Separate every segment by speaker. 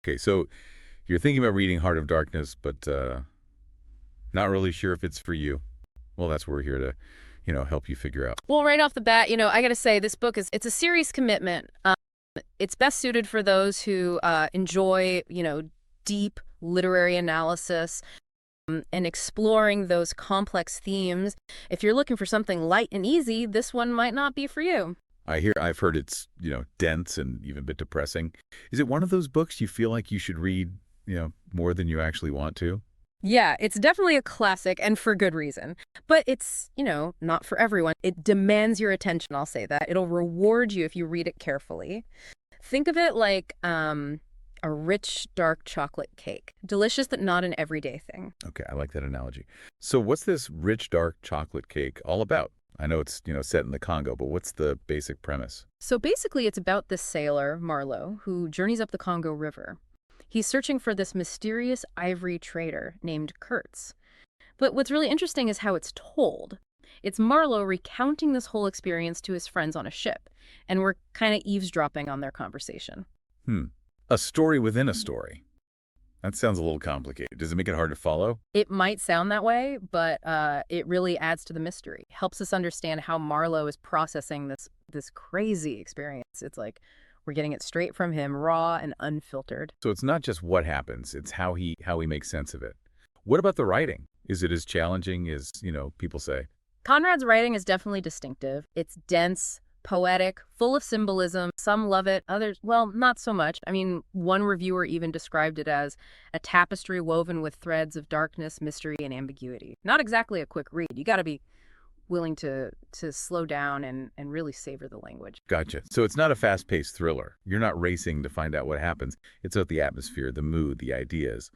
Speaker 1: Okay, so you're thinking about reading Heart of Darkness, but not really sure if it's for you. Well, that's what we're here to, help you figure out.
Speaker 2: Well, right off the bat, I got to say this book it's a serious commitment. It's best suited for those who enjoy, deep literary analysis and exploring those complex themes. If you're looking for something light and easy, this one might not be for you.
Speaker 1: I've heard it's, dense and even a bit depressing. Is it one of those books you feel like you should read, more than you actually want to?
Speaker 2: Yeah, it's definitely a classic, and for good reason. But it's, not for everyone. It demands your attention, I'll say that. It'll reward you if you read it carefully. Think of it like a rich, dark chocolate cake. Delicious, but not an everyday thing.
Speaker 1: Okay, I like that analogy. So what's this rich, dark chocolate cake all about? I know it's, set in the Congo, but what's the basic premise?
Speaker 2: So basically, it's about this sailor, Marlow, who journeys up the Congo River. He's searching for this mysterious ivory trader named Kurtz. But what's really interesting is how it's told. It's Marlow recounting this whole experience to his friends on a ship, and we're kind of eavesdropping on their conversation.
Speaker 1: A story within a story. That sounds a little complicated. Does it make it hard to follow?
Speaker 2: It might sound that way, but it really adds to the mystery. Helps us understand how Marlow is processing this crazy experience. It's like we're getting it straight from him, raw and unfiltered.
Speaker 1: So it's not just what happens, it's how he makes sense of it. What about the writing? Is it as challenging as, people say?
Speaker 2: Conrad's writing is definitely distinctive. It's dense, poetic, full of symbolism. Some love it, others, well, not so much. I mean, one reviewer even described it as a tapestry woven with threads of darkness, mystery, and ambiguity. Not exactly a quick read. You got to be willing to slow down and really savor the language.
Speaker 1: Gotcha. So it's not a fast-paced thriller. You're not racing to find out what happens. It's about the atmosphere, the mood, the ideas.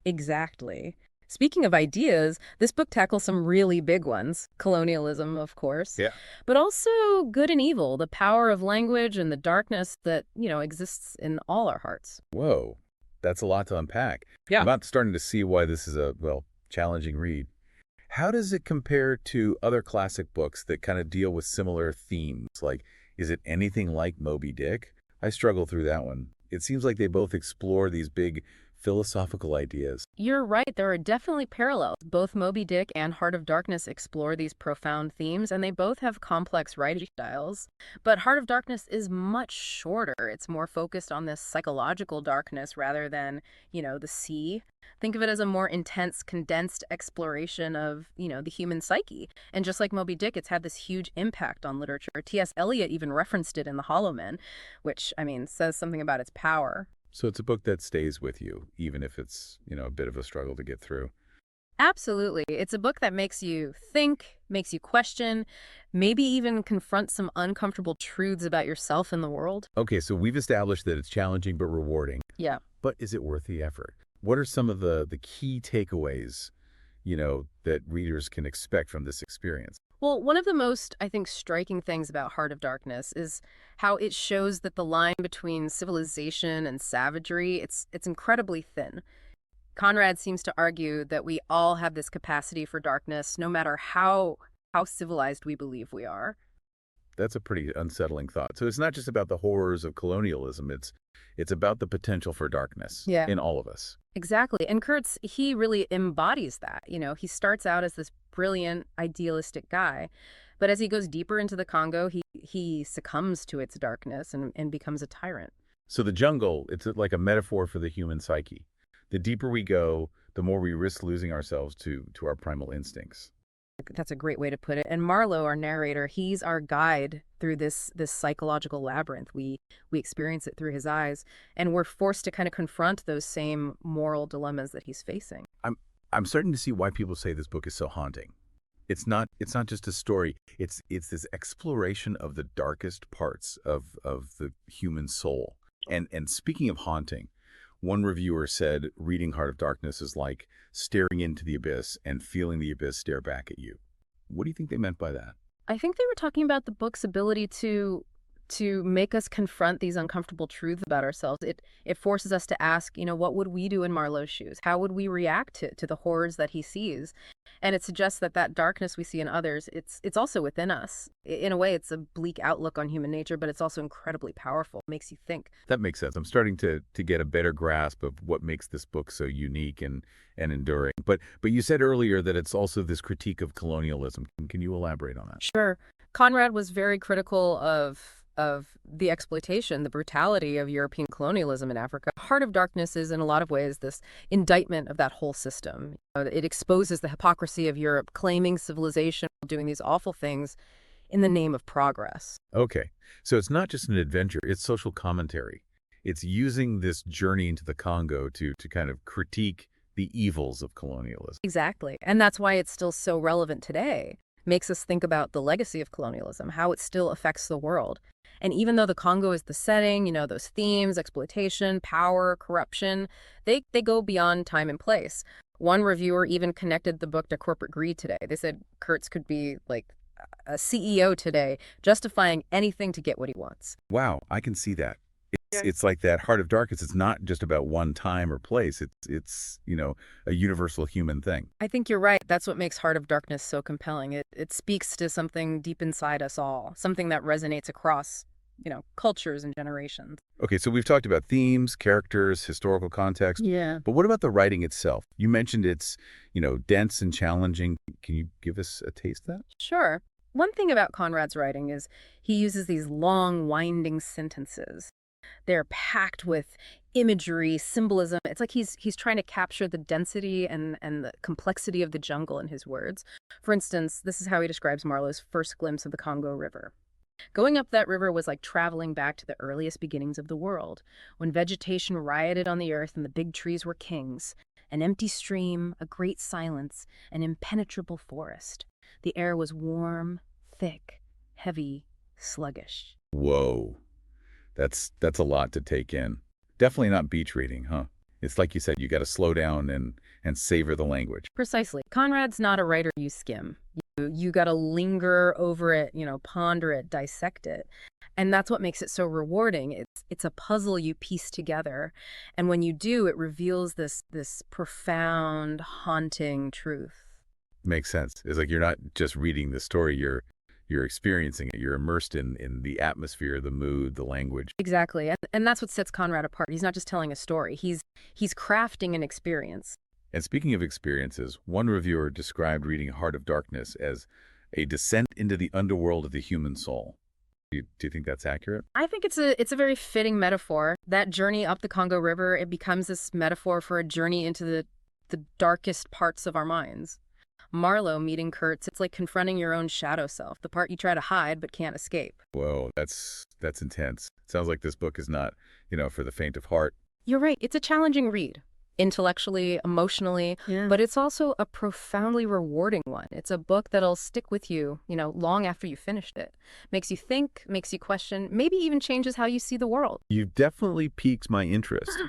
Speaker 2: Exactly. Speaking of ideas, this book tackles some really big ones. Colonialism, of course.
Speaker 1: Yeah.
Speaker 2: But also good and evil, the power of language and the darkness that, exists in all our hearts.
Speaker 1: Whoa, that's a lot to unpack.
Speaker 2: Yeah.
Speaker 1: I'm about starting to see why this is a, challenging read. How does it compare to other classic books that kind of deal with similar themes? Like, is it anything like Moby Dick? I struggle through that one. It seems like they both explore these big philosophical ideas.
Speaker 2: You're right. There are definitely parallels. Both Moby Dick and Heart of Darkness explore these profound themes, and they both have complex writing styles. But Heart of Darkness is much shorter. It's more focused on this psychological darkness rather than, the sea. Think of it as a more intense, condensed exploration of, the human psyche. And just like Moby Dick, it's had this huge impact on literature. T.S. Eliot even referenced it in The Hollow Men, which, says something about its power.
Speaker 1: So it's a book that stays with you, even if it's, a bit of a struggle to get through.
Speaker 2: Absolutely. It's a book that makes you think, makes you question, maybe even confront some uncomfortable truths about yourself and the world.
Speaker 1: Okay, so we've established that it's challenging but rewarding.
Speaker 2: Yeah.
Speaker 1: But is it worth the effort? What are some of the key takeaways, that readers can expect from this experience?
Speaker 2: Well, one of the most, I think, striking things about Heart of Darkness is how it shows that the line between civilization and savagery, it's incredibly thin. Conrad seems to argue that we all have this capacity for darkness, no matter how civilized we believe we are.
Speaker 1: That's a pretty unsettling thought. So it's not just about the horrors of colonialism. It's about the potential for darkness in all of us.
Speaker 2: Exactly. And Kurtz, he really embodies that. He starts out as this brilliant, idealistic guy. But as he goes deeper into the Congo, he succumbs to its darkness and becomes a tyrant.
Speaker 1: So the jungle, it's like a metaphor for the human psyche. The deeper we go, the more we risk losing ourselves to our primal instincts.
Speaker 2: That's a great way to put it. And Marlow, our narrator, he's our guide through this psychological labyrinth. We experience it through his eyes, and we're forced to kind of confront those same moral dilemmas that he's facing.
Speaker 1: I'm starting to see why people say this book is so haunting. It's not just a story. It's this exploration of the darkest parts of the human soul. And speaking of haunting, one reviewer said reading Heart of Darkness is like staring into the abyss and feeling the abyss stare back at you. What do you think they meant by that?
Speaker 2: I think they were talking about the book's ability to make us confront these uncomfortable truths about ourselves. It forces us to ask, what would we do in Marlow's shoes? How would we react to the horrors that he sees? And it suggests that that darkness we see in others, it's also within us. In a way, it's a bleak outlook on human nature, but it's also incredibly powerful. It makes you think.
Speaker 1: That makes sense. I'm starting to get a better grasp of what makes this book so unique and enduring. But you said earlier that it's also this critique of colonialism. Can you elaborate on that?
Speaker 2: Sure. Conrad was very critical of the exploitation, the brutality of European colonialism in Africa. Heart of Darkness is, in a lot of ways, this indictment of that whole system. It exposes the hypocrisy of Europe, claiming civilization, doing these awful things in the name of progress.
Speaker 1: Okay. So it's not just an adventure, it's social commentary. It's using this journey into the Congo to kind of critique the evils of colonialism.
Speaker 2: Exactly. And that's why it's still so relevant today. Makes us think about the legacy of colonialism, how it still affects the world. And even though the Congo is the setting, those themes, exploitation, power, corruption, they go beyond time and place. One reviewer even connected the book to corporate greed today. They said Kurtz could be like a CEO today, justifying anything to get what he wants.
Speaker 1: Wow, I can see that.
Speaker 2: Yeah.
Speaker 1: It's like that Heart of Darkness. It's not just about one time or place. It's a universal human thing.
Speaker 2: I think you're right. That's what makes Heart of Darkness so compelling. It speaks to something deep inside us all, something that resonates across, cultures and generations.
Speaker 1: Okay, so we've talked about themes, characters, historical context.
Speaker 2: Yeah.
Speaker 1: But what about the writing itself? You mentioned it's, dense and challenging. Can you give us a taste of that?
Speaker 2: Sure. One thing about Conrad's writing is he uses these long, winding sentences. They're packed with imagery, symbolism. It's like he's trying to capture the density and the complexity of the jungle in his words. For instance, this is how he describes Marlow's first glimpse of the Congo River. Going up that river was like traveling back to the earliest beginnings of the world, when vegetation rioted on the earth and the big trees were kings. An empty stream, a great silence, an impenetrable forest. The air was warm, thick, heavy, sluggish.
Speaker 1: Whoa. That's a lot to take in. Definitely not beach reading, huh? It's like you said, you got to slow down and savor the language.
Speaker 2: Precisely. Conrad's not a writer you skim. You got to linger over it, ponder it, dissect it. And that's what makes it so rewarding. It's a puzzle you piece together. And when you do, it reveals this profound, haunting truth.
Speaker 1: Makes sense. It's like you're not just reading the story, you're experiencing it. You're immersed in the atmosphere, the mood, the language.
Speaker 2: Exactly. And that's what sets Conrad apart. He's not just telling a story. He's crafting an experience.
Speaker 1: And speaking of experiences, one reviewer described reading Heart of Darkness as a descent into the underworld of the human soul. Do you think that's accurate?
Speaker 2: I think it's a very fitting metaphor. That journey up the Congo River, it becomes this metaphor for a journey into the darkest parts of our minds. Marlow meeting Kurtz, it's like confronting your own shadow self, the part you try to hide but can't escape.
Speaker 1: Whoa, that's intense. Sounds like this book is not, for the faint of heart.
Speaker 2: You're right. It's a challenging read, intellectually, emotionally, but it's also a profoundly rewarding one. It's a book that'll stick with you, long after you finished it. Makes you think, makes you question, maybe even changes how you see the world.
Speaker 1: You've definitely piqued my interest.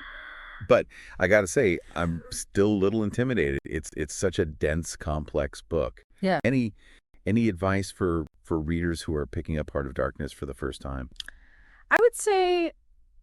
Speaker 1: But I got to say, I'm still a little intimidated. It's such a dense, complex book.
Speaker 2: Yeah.
Speaker 1: Any advice for readers who are picking up Heart of Darkness for the first time?
Speaker 2: I would say,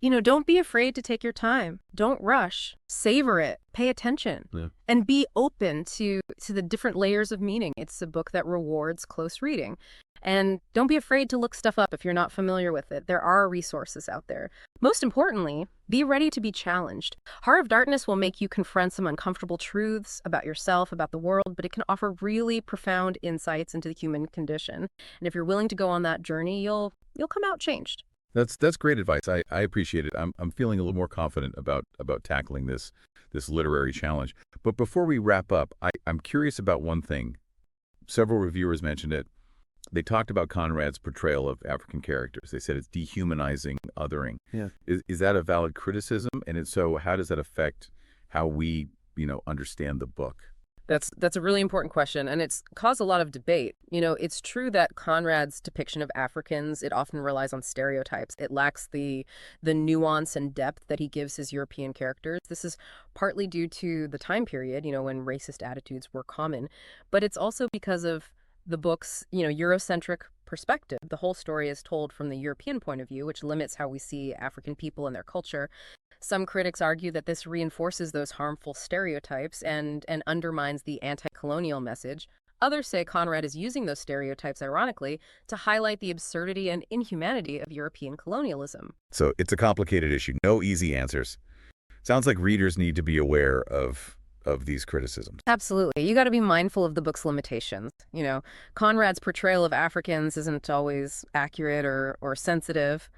Speaker 2: don't be afraid to take your time. Don't rush. Savor it. Pay attention.
Speaker 1: Yeah.
Speaker 2: And be open to the different layers of meaning. It's a book that rewards close reading. And don't be afraid to look stuff up if you're not familiar with it. There are resources out there. Most importantly, be ready to be challenged. Heart of Darkness will make you confront some uncomfortable truths about yourself, about the world, but it can offer really profound insights into the human condition. And if you're willing to go on that journey, you'll come out changed.
Speaker 1: That's great advice. I appreciate it. I'm feeling a little more confident about tackling this literary challenge. But before we wrap up, I'm curious about one thing. Several reviewers mentioned it. They talked about Conrad's portrayal of African characters. They said it's dehumanizing, othering. Yeah. Is that a valid criticism? And if so, how does that affect how we, understand the book?
Speaker 2: That's a really important question, and it's caused a lot of debate. It's true that Conrad's depiction of Africans, it often relies on stereotypes. It lacks the nuance and depth that he gives his European characters. This is partly due to the time period, when racist attitudes were common, but it's also because of the book's, Eurocentric perspective. The whole story is told from the European point of view, which limits how we see African people and their culture. Some critics argue that this reinforces those harmful stereotypes and undermines the anti-colonial message. Others say Conrad is using those stereotypes, ironically, to highlight the absurdity and inhumanity of European colonialism.
Speaker 1: So it's a complicated issue. No easy answers. Sounds like readers need to be aware of these criticisms.
Speaker 2: Absolutely. You got to be mindful of the book's limitations. Conrad's portrayal of Africans isn't always accurate or sensitive.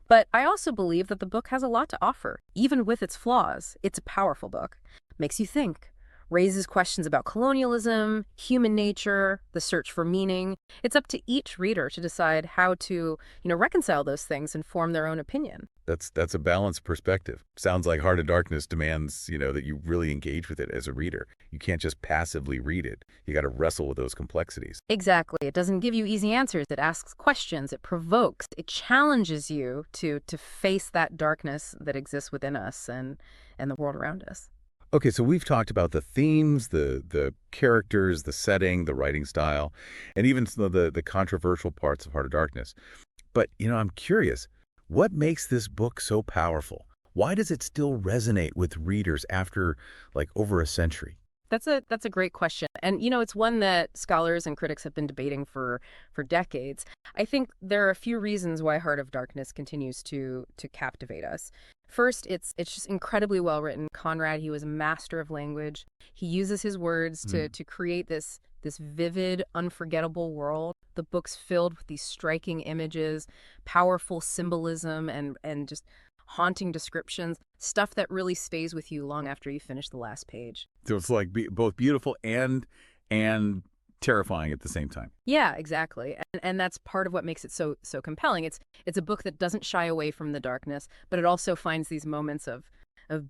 Speaker 2: But I also believe that the book has a lot to offer. Even with its flaws, it's a powerful book. Makes you think. Raises questions about colonialism, human nature, the search for meaning. It's up to each reader to decide how to, reconcile those things and form their own opinion.
Speaker 1: That's a balanced perspective. Sounds like Heart of Darkness demands, that you really engage with it as a reader. You can't just passively read it. You got to wrestle with those complexities.
Speaker 2: Exactly. It doesn't give you easy answers. It asks questions. It provokes. It challenges you to face that darkness that exists within us and the world around us.
Speaker 1: Okay, so we've talked about the themes, the characters, the setting, the writing style, and even some of the controversial parts of Heart of Darkness. But, I'm curious, what makes this book so powerful? Why does it still resonate with readers after, over a century?
Speaker 2: That's a great question. And, it's one that scholars and critics have been debating for decades. I think there are a few reasons why Heart of Darkness continues to captivate us. First, it's just incredibly well written. Conrad, he was a master of language. He uses his words to create this vivid, unforgettable world. The book's filled with these striking images, powerful symbolism, and just haunting descriptions, stuff that really stays with you long after you finish the last page.
Speaker 1: So it's both beautiful and terrifying at the same time.
Speaker 2: Yeah, exactly. And that's part of what makes it so compelling. It's a book that doesn't shy away from the darkness, but it also finds these moments of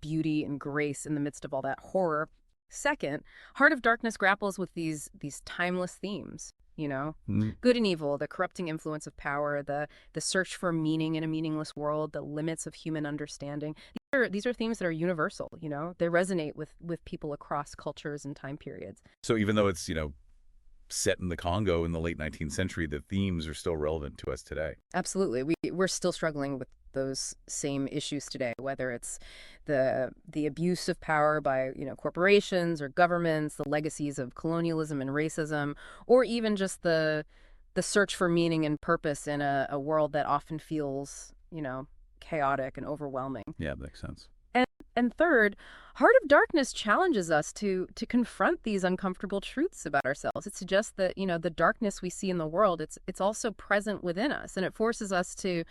Speaker 2: beauty and grace in the midst of all that horror. Second, Heart of Darkness grapples with these timeless themes. Good and evil, the corrupting influence of power, the search for meaning in a meaningless world, the limits of human understanding. These are themes that are universal. They resonate with people across cultures and time periods.
Speaker 1: So even though it's set in the Congo in the late 19th century, the themes are still relevant to us today.
Speaker 2: Absolutely. We're still struggling with those same issues today, whether it's the abuse of power by, corporations or governments, the legacies of colonialism and racism, or even just the search for meaning and purpose in a world that often feels, chaotic and overwhelming.
Speaker 1: Yeah, that makes sense.
Speaker 2: And third, Heart of Darkness challenges us to confront these uncomfortable truths about ourselves. It suggests that, the darkness we see in the world, it's also present within us, and it forces us to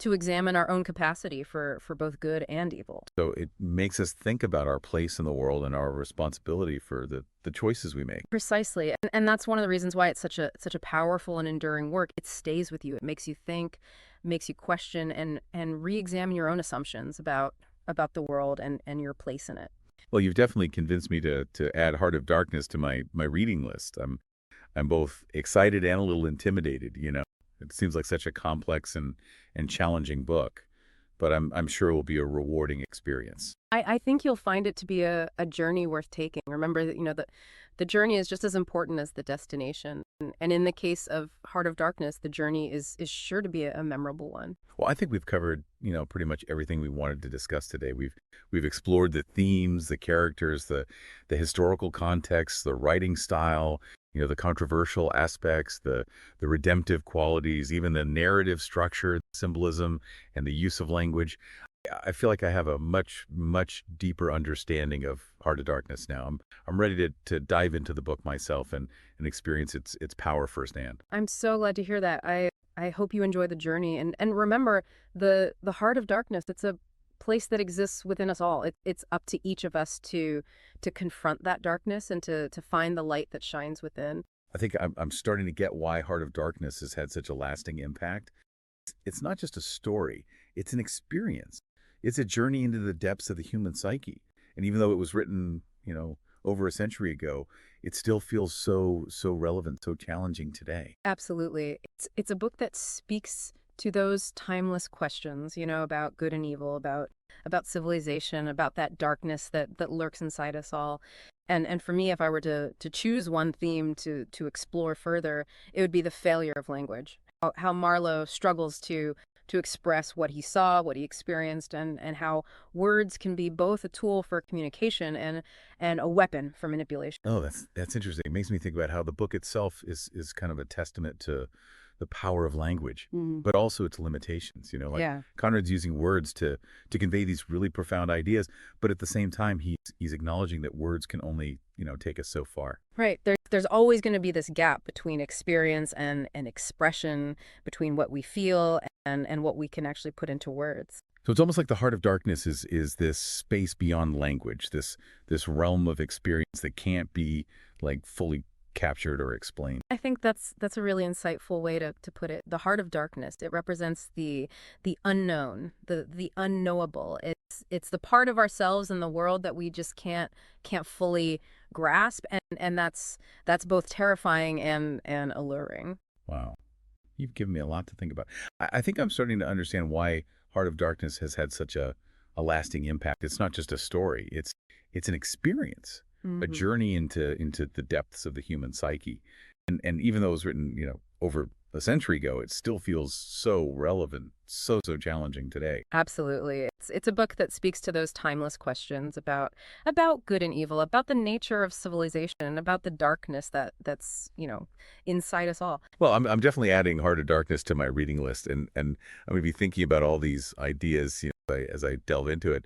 Speaker 2: examine our own capacity for both good and evil.
Speaker 1: So it makes us think about our place in the world and our responsibility for the choices we make.
Speaker 2: Precisely. And that's one of the reasons why it's such a powerful and enduring work. It stays with you. It makes you think, makes you question, and re-examine your own assumptions about the world and your place in it.
Speaker 1: Well, you've definitely convinced me to add Heart of Darkness to my reading list. I'm both excited and a little intimidated, It seems like such a complex and challenging book, but I'm sure it will be a rewarding experience.
Speaker 2: I think you'll find it to be a journey worth taking. Remember that, the journey is just as important as the destination. And in the case of Heart of Darkness, the journey is sure to be a memorable one.
Speaker 1: Well, I think we've covered, pretty much everything we wanted to discuss today. We've explored the themes, the characters, the historical context, the writing style, the controversial aspects, the redemptive qualities, even the narrative structure, symbolism, and the use of language. I feel like I have a much, much deeper understanding of Heart of Darkness now. I'm ready to dive into the book myself and experience its power firsthand.
Speaker 2: I'm so glad to hear that. I hope you enjoy the journey. And remember, the Heart of Darkness, it's a place that exists within us all. It's up to each of us to confront that darkness and to find the light that shines within.
Speaker 1: I think I'm starting to get why Heart of Darkness has had such a lasting impact. It's not just a story. It's an experience. It's a journey into the depths of the human psyche. And even though it was written, over a century ago, it still feels so relevant, so challenging today.
Speaker 2: Absolutely. It's a book that speaks to those timeless questions, about good and evil, about civilization, about that darkness that lurks inside us all. And for me, if I were to choose one theme to explore further, it would be the failure of language. how Marlowe struggles to express what he saw, what he experienced, and how words can be both a tool for communication and a weapon for manipulation.
Speaker 1: Oh, that's interesting. It makes me think about how the book itself is kind of a testament to the power of language,
Speaker 2: Mhm.
Speaker 1: but also its limitations. Like
Speaker 2: Yeah.
Speaker 1: Conrad's using words to convey these really profound ideas, but at the same time, he's acknowledging that words can only take us so far.
Speaker 2: Right. There's always going to be this gap between experience and expression, between what we feel and what we can actually put into words.
Speaker 1: So it's almost like the heart of darkness is this space beyond language, this realm of experience that can't be like fully captured or explained.
Speaker 2: I think that's a really insightful way to put it. The heart of darkness. It represents the unknown, the unknowable. It's the part of ourselves in the world that we just can't fully grasp, and that's both terrifying and alluring.
Speaker 1: Wow. You've given me a lot to think about. I think I'm starting to understand why Heart of Darkness has had such a lasting impact. It's not just a story. It's an experience, a
Speaker 2: Hmm.
Speaker 1: journey into the depths of the human psyche. And even though it was written, over a century ago, it still feels so relevant, so challenging today.
Speaker 2: Absolutely. It's a book that speaks to those timeless questions about good and evil, about the nature of civilization, about the darkness that's inside us all.
Speaker 1: Well, I'm definitely adding Heart of Darkness to my reading list, and I'm going to be thinking about all these ideas, as I delve into it.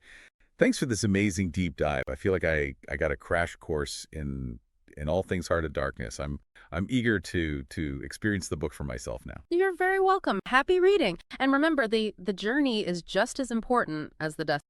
Speaker 1: Thanks for this amazing deep dive. I feel like I got a crash course in all things Heart of Darkness. I'm eager to experience the book for myself now.
Speaker 2: You're very welcome. Happy reading. And remember, the journey is just as important as the destination.